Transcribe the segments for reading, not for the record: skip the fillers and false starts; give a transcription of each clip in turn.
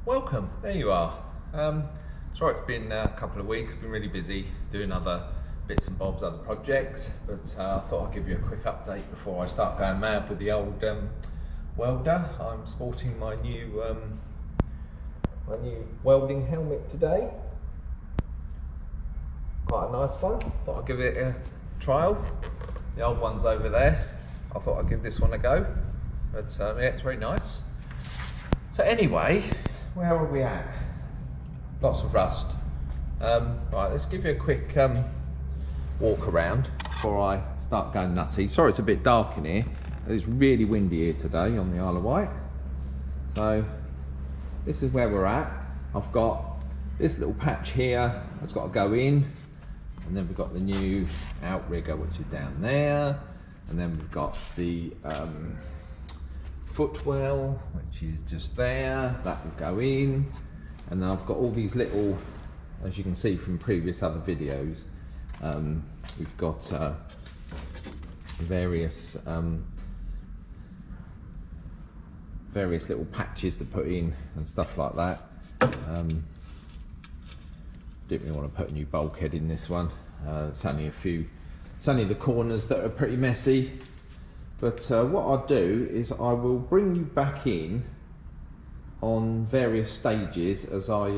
Welcome, there you are. Sorry it's been a couple of weeks, been really busy doing other bits and bobs, other projects, but I thought I'd give you a quick update before I start going mad with the old welder. I'm sporting my new welding helmet today. Quite a nice one, thought I'd give it a trial. The old one's over there, I thought I'd give this one a go, but yeah, it's very nice. So anyway, where are we at? Lots of rust. Right, let's give you a quick walk around before I start going nutty. Sorry it's a bit dark in here. It's really windy here today on the Isle of Wight. So this is where we're at. I've got this little patch here that's got to go in, and then we've got the new outrigger which is down there, and then we've got the footwell which is just there, that will go in, and then I've got all these little, as you can see from previous other videos, we've got various little patches to put in and stuff like that. Didn't really want to put a new bulkhead in this one. It's only the corners that are pretty messy. But what I'll do is I will bring you back in on various stages as I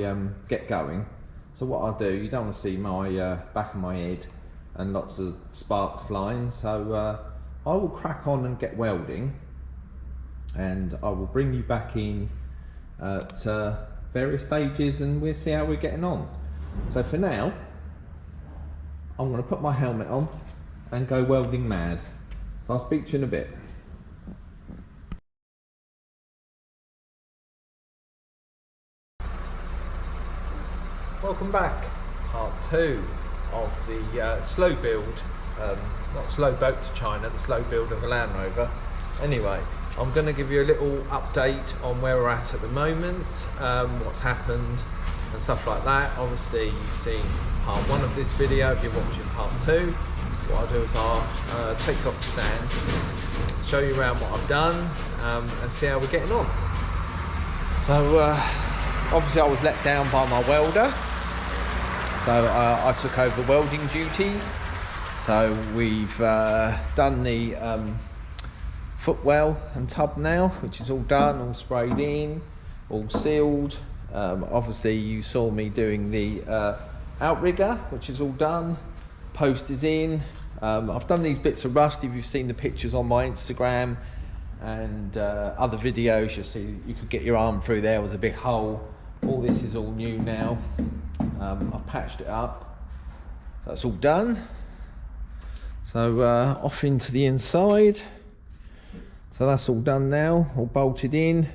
get going. So what I'll do, you don't want to see my back of my head and lots of sparks flying, so I will crack on and get welding, and I will bring you back in at various stages and we'll see how we're getting on. So for now, I'm going to put my helmet on and go welding mad. So I'll speak to you in a bit. Welcome back, part 2 of the slow build, not slow boat to China, the slow build of the Land Rover. Anyway, I'm going to give you a little update on where we're at the moment, what's happened and stuff like that. Obviously you've seen part 1 of this video. If you're watching part 2, so what I'll do is I'll take you off the stand, show you around what I've done, and see how we're getting on. So obviously I was let down by my welder, so I took over welding duties. So we've done the footwell and tub now, which is all done, all sprayed in, all sealed. Obviously you saw me doing the outrigger, which is all done. Post is in. I've done these bits of rust. If you've seen the pictures on my Instagram and other videos, you'll see you could get your arm through. There was a big hole. All this is all new now. I've patched it up, so that's all done. So off into the inside. So that's all done now, all bolted in.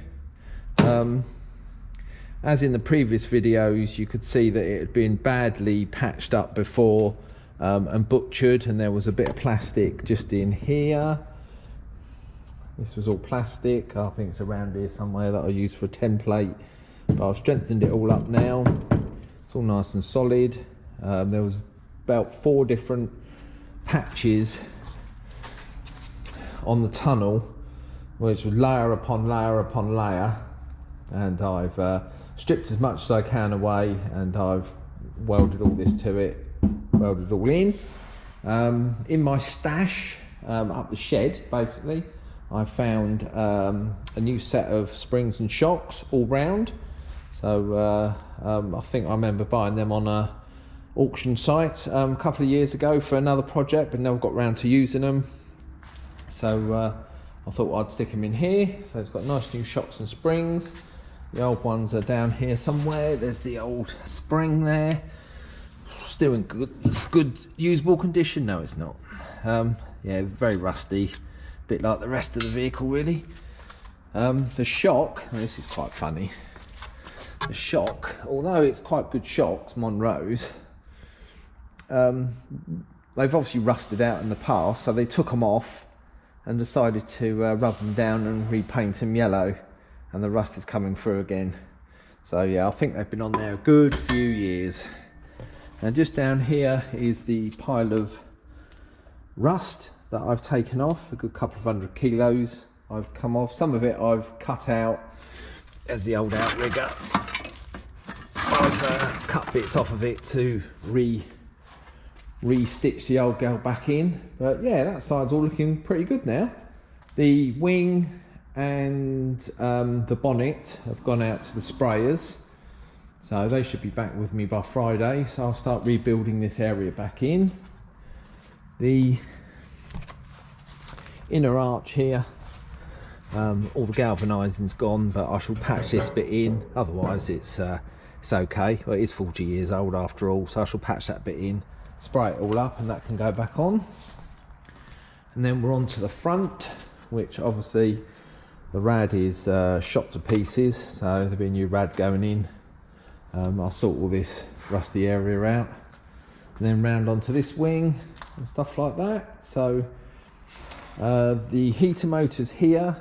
As in the previous videos, you could see that it had been badly patched up before and butchered, and there was a bit of plastic just in here. This was all plastic. I think it's around here somewhere that I used for a template, but I've strengthened it all up now. It's all nice and solid. There was about 4 different patches on the tunnel, which was layer upon layer upon layer, and I've stripped as much as I can away, and I've welded all this to it, welded it all in. In my stash up the shed, basically, I found a new set of springs and shocks all round. So I think I remember buying them on a auction site a couple of years ago for another project, but never got round to using them. So I thought I'd stick them in here. So it's got nice new shocks and springs. The old ones are down here somewhere. There's the old spring there. Still in good usable condition. No, it's not. Yeah, very rusty. Bit like the rest of the vehicle, really. The shock, and this is quite funny. The shock, although it's quite good shocks, Monroe's, they've obviously rusted out in the past, so they took them off and decided to rub them down and repaint them yellow, and the rust is coming through again. So yeah, I think they've been on there a good few years. And just down here is the pile of rust that I've taken off, a good couple of 100 kilos I've come off. Some of it I've cut out There's the old outrigger. I've cut bits off of it to re-stitch the old girl back in. But yeah, that side's all looking pretty good now. The wing and the bonnet have gone out to the sprayers, so they should be back with me by Friday. So I'll start rebuilding this area back in. The inner arch here, all the galvanising's gone, but I shall patch this bit in. Otherwise it's okay. Well, it is 40 years old after all, so I shall patch that bit in, spray it all up, and that can go back on. And then we're on to the front, which obviously the rad is shot to pieces, so there'll be a new rad going in. I'll sort all this rusty area out, and then round onto this wing and stuff like that. So the heater motors here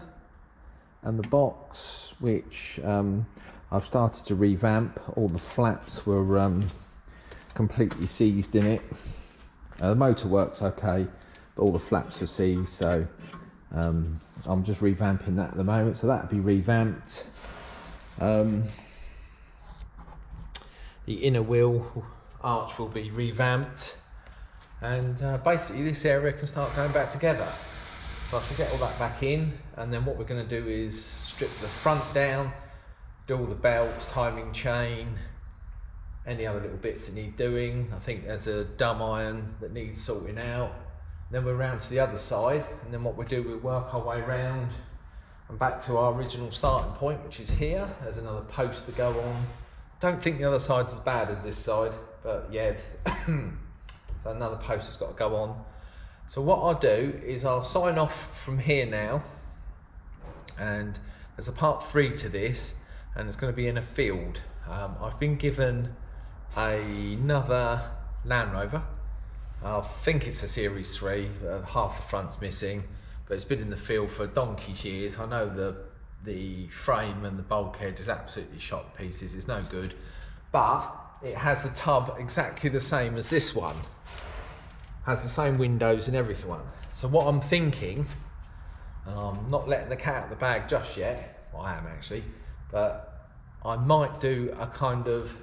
and the box, which I've started to revamp. All the flaps were completely seized in it. The motor works okay, but all the flaps are seized, so I'm just revamping that at the moment, so that'll be revamped. The inner wheel arch will be revamped, and basically this area can start going back together. So I can get all that back in, and then what we're going to do is strip the front down, do all the belts, timing chain, any other little bits that need doing. I think there's a dumb iron that needs sorting out. Then we're round to the other side, and then what we do, we work our way round and back to our original starting point, which is here. There's another post to go on. Don't think the other side's as bad as this side, but yeah. So another post has got to go on. So what I'll do is I'll sign off from here now, and there's a part 3 to this, and it's going to be in a field. I've been given another Land Rover. I think it's a Series 3, half the front's missing, but it's been in the field for donkey's years. I know the frame and the bulkhead is absolutely shot to pieces, it's no good, but it has the tub exactly the same as this one, has the same windows and everything. So what I'm thinking, and I'm not letting the cat out of the bag just yet, well, I am actually, but I might do a kind of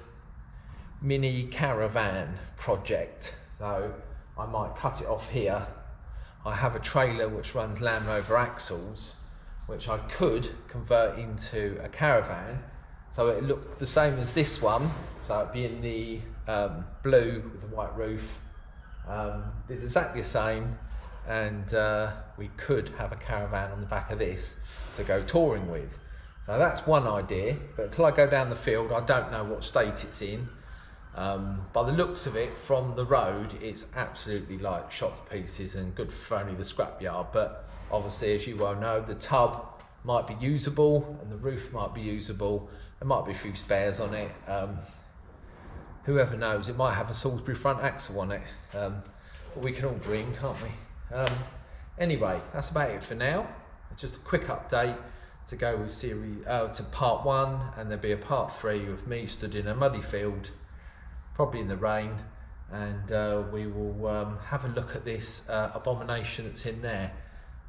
mini caravan project. So I might cut it off here. I have a trailer which runs Land Rover axles, which I could convert into a caravan, so it looked the same as this one. So it'd be in the blue with the white roof. It's exactly the same, and we could have a caravan on the back of this to go touring with. So that's one idea, but until I go down the field, I don't know what state it's in. By the looks of it from the road, it's absolutely like shot to pieces and good for only the scrapyard. But obviously, as you well know, the tub might be usable and the roof might be usable. There might be a few spares on it. Whoever knows, it might have a Salisbury front axle on it. But we can all dream, can't we? Anyway, that's about it for now. Just a quick update to go with to part 1, and there'll be a part 3 of me stood in a muddy field, probably in the rain, and we will have a look at this abomination that's in there.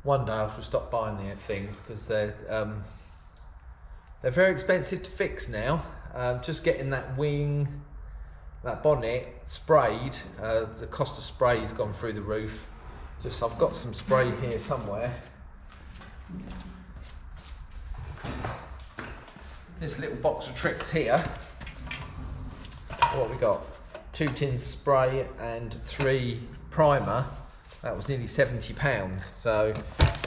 One day I shall stop buying their things, because they're very expensive to fix now. Just getting that wing, that bonnet sprayed, the cost of spray has gone through the roof. Just, I've got some spray here somewhere. This little box of tricks here. What we got? 2 tins of spray and 3 primer. That was nearly £70. So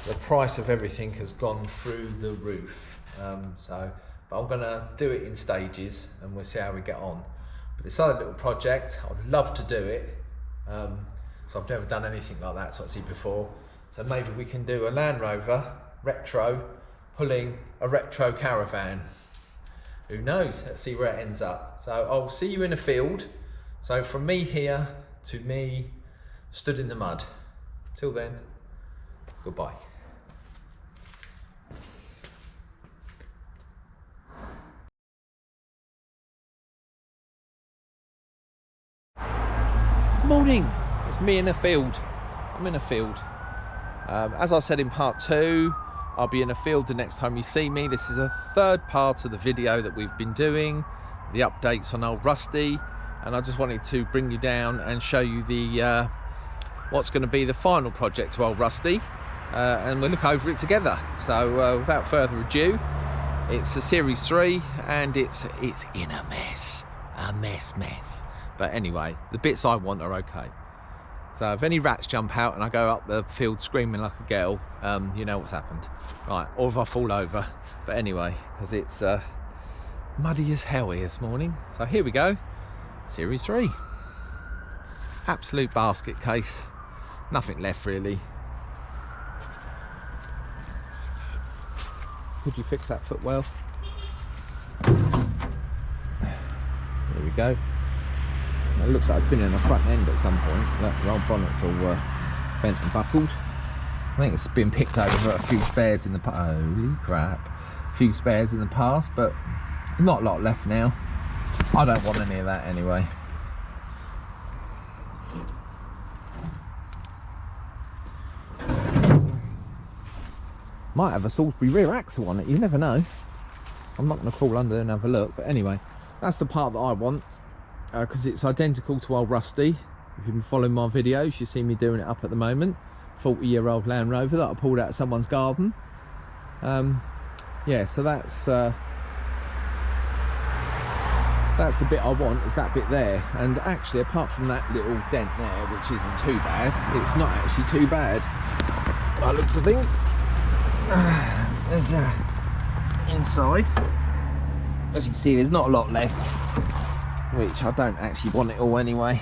the price of everything has gone through the roof. But I'm gonna do it in stages, and we'll see how we get on. But this other little project, I'd love to do it. So I've never done anything like that sort of thing before. So maybe we can do a Land Rover retro, pulling a retro caravan. Who knows? Let's see where it ends up. So I'll see you in a field. So from me here to me stood in the mud. Till then, goodbye. Morning. It's me in a field. I'm in a field. As I said in part 2, I'll be in a field the next time you see me. This is a third part of the video that we've been doing, the updates on Old Rusty, and I just wanted to bring you down and show you the what's going to be the final project to Old Rusty, and we'll look over it together. So without further ado, it's a Series 3 and it's in a mess. But anyway, the bits I want are okay. So if any rats jump out and I go up the field screaming like a girl, you know what's happened. Right, or if I fall over. But anyway, because it's muddy as hell here this morning. So here we go, Series 3. Absolute basket case. Nothing left really. Could you fix that footwell? There we go. It looks like it's been in the front end at some point. Look, the old bonnet's all bent and buckled. I think it's been picked over a few spares in the past. Holy crap. A few spares in the past, but not a lot left now. I don't want any of that anyway. Might have a Salisbury rear axle on it, you never know. I'm not going to crawl under and have a look, but anyway, that's the part that I want, because it's identical to Old Rusty. If you've been following my videos, you see me doing it up at the moment. 40-year-old Land Rover that I pulled out of someone's garden. Yeah, so that's the bit I want, is that bit there. And actually, apart from that little dent there, which isn't too bad, it's not actually too bad by the looks of things. There's inside, as you can see, there's not a lot left, which I don't actually want it all anyway.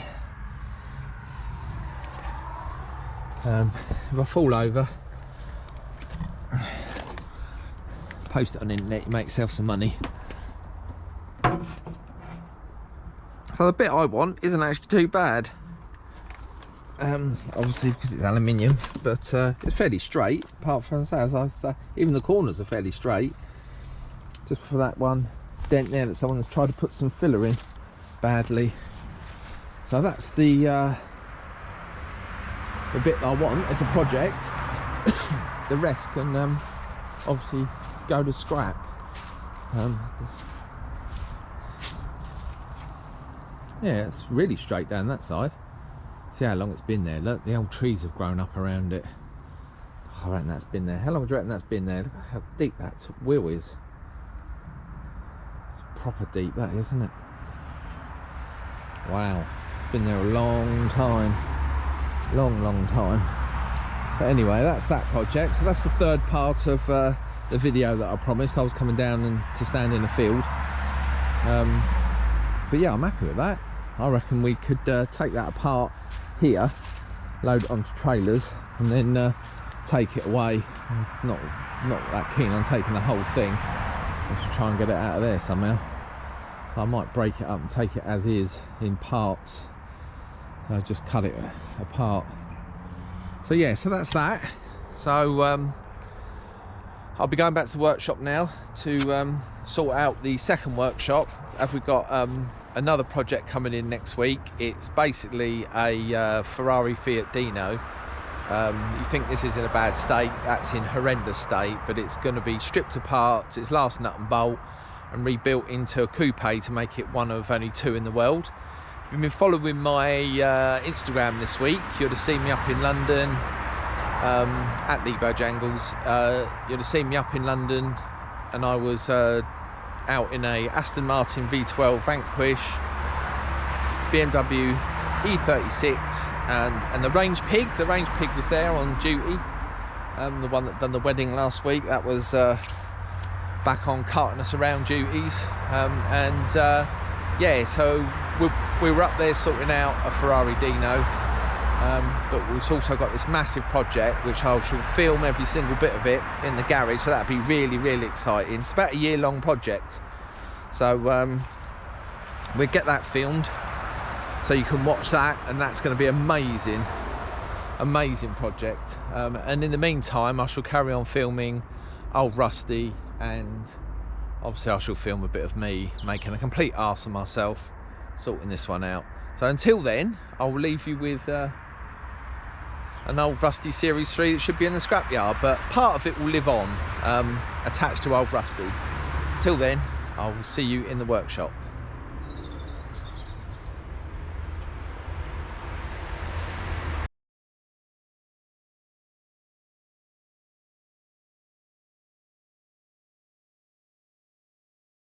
If I fall over, post it on the internet, you make yourself some money. So the bit I want isn't actually too bad. Obviously because it's aluminium, but it's fairly straight. Apart from that, as I say, even the corners are fairly straight. Just for that one dent there that someone has tried to put some filler in badly. So that's the bit that I want as a project. The rest can obviously go to scrap. Yeah, it's really straight down that side. See how long it's been there. Look, the old trees have grown up around it. Oh, I reckon that's been there. How long do you reckon that's been there? Look how deep that wheel is. It's proper deep, that is, isn't it? Wow, it's been there a long time. Long time. But anyway, that's that project. So that's the third part of the video that I promised. I was coming down and to stand in the field. But yeah, I'm happy with that. I reckon we could take that apart here, load it onto trailers, and then take it away. I'm not that keen on taking the whole thing. I should try and get it out of there somehow. So I might break it up and take it as is in parts. So just cut it apart. So yeah, so that's that. So I'll be going back to the workshop now to sort out the second workshop. Have we got another project coming in next week? It's basically a Ferrari Fiat Dino. You think this is in a bad state, that's in horrendous state, but it's going to be stripped apart, its last nut and bolt, and rebuilt into a coupe to make it one of only two in the world. If you've been following my Instagram this week, you'll have seen me up in London at Lee Bojangles. You'll have seen me up in London, and I was out in a Aston Martin V12 Vanquish, BMW E36, and the Range Pig. The Range Pig was there on duty, the one that done the wedding last week. That was back on carting us around duties, yeah, so we were up there sorting out a Ferrari Dino, but we've also got this massive project which I shall film every single bit of it in the garage, so that'd be really exciting. It's about a year-long project, so we'll get that filmed so you can watch that, and that's going to be amazing project. And in the meantime, I shall carry on filming Old Rusty, and obviously I shall film a bit of me making a complete arse of myself, sorting this one out. So until then, I'll leave you with an old Rusty Series 3 that should be in the scrapyard, but part of it will live on, attached to old Rusty. Till then, I will see you in the workshop.